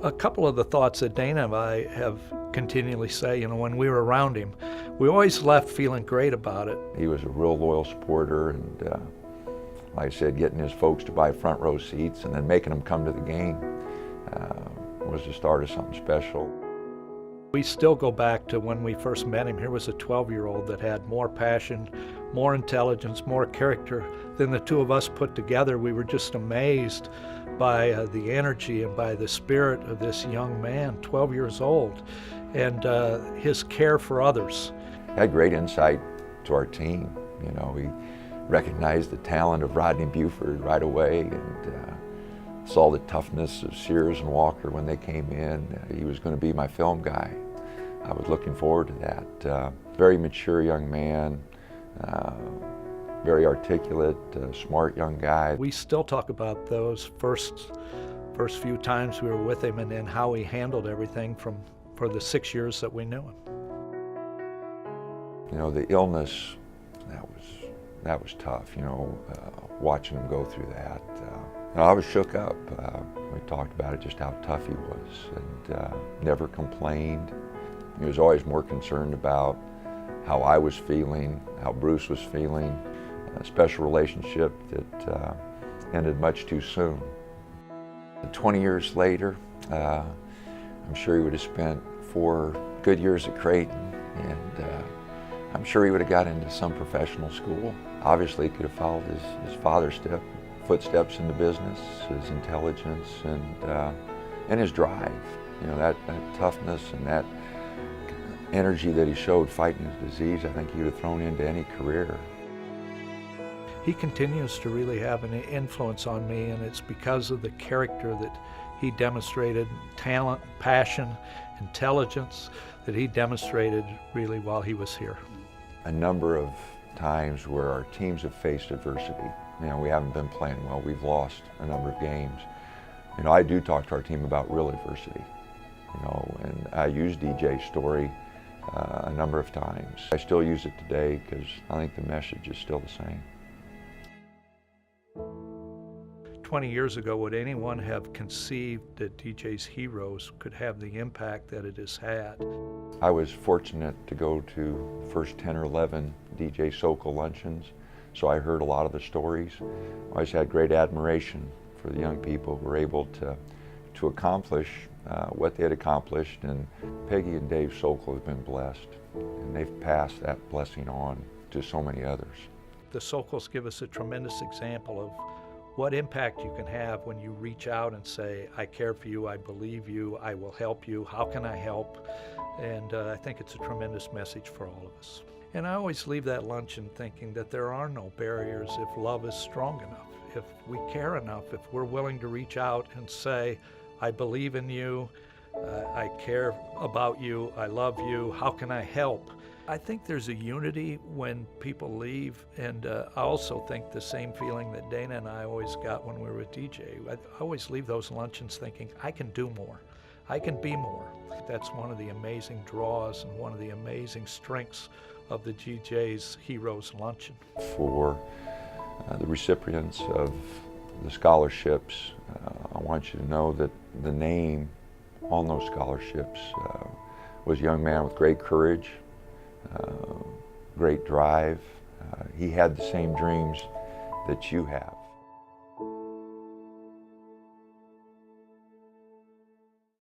A couple of the thoughts that Dana and I have continually say, when we were around him, we always left feeling great about it. He was a real loyal supporter, and like I said, getting his folks to buy front row seats and then making them come to the game was the start of something special. We still go back to when we first met him. Here was a 12-year-old that had more passion, more intelligence, more character than the two of us put together. We were just amazed by the energy and by the spirit of this young man, 12 years old, and his care for others. Had great insight to our team. He recognized the talent of Rodney Buford right away, and saw the toughness of Sears and Walker when they came in. He was going to be my film guy. I was looking forward to that. Very mature young man, very articulate, smart young guy. We still talk about those first few times we were with him, and then how he handled everything for the 6 years that we knew him. The illness, that was tough, watching him go through that. I was shook up. We talked about it, just how tough he was, and never complained. He was always more concerned about how I was feeling, how Bruce was feeling. A special relationship that ended much too soon. 20 years later, I'm sure he would have spent 4 good years at Creighton, and I'm sure he would have got into some professional school. Obviously, he could have followed his father's footsteps in the business, his intelligence, and his drive. That toughness and that energy that he showed fighting his disease, I think he would have thrown into any career. He continues to really have an influence on me, and it's because of the character that he demonstrated, talent, passion, intelligence, that he demonstrated really while he was here. A number of times where our teams have faced adversity. We haven't been playing well. We've lost a number of games. I do talk to our team about real adversity, and I use DJ's story a number of times. I still use it today because I think the message is still the same. 20 years ago, would anyone have conceived that DJ's Heroes could have the impact that it has had? I was fortunate to go to the first 10 or 11 DJ Sokol luncheons, so I heard a lot of the stories. I always had great admiration for the young people who were able to accomplish what they had accomplished, and Peggy and Dave Sokol have been blessed, and they've passed that blessing on to so many others. The Sokols give us a tremendous example of what impact you can have when you reach out and say, I care for you, I believe you, I will help you, how can I help? And I think it's a tremendous message for all of us. And I always leave that luncheon thinking that there are no barriers if love is strong enough, if we care enough, if we're willing to reach out and say, I believe in you, I care about you, I love you, how can I help? I think there's a unity when people leave, and I also think the same feeling that Dana and I always got when we were with DJ. I always leave those luncheons thinking, I can do more, I can be more. That's one of the amazing draws and one of the amazing strengths of the DJ's Heroes Luncheon. For the recipients of the scholarships, I want you to know that the name on those scholarships was a young man with great courage, great drive. He had the same dreams that you have.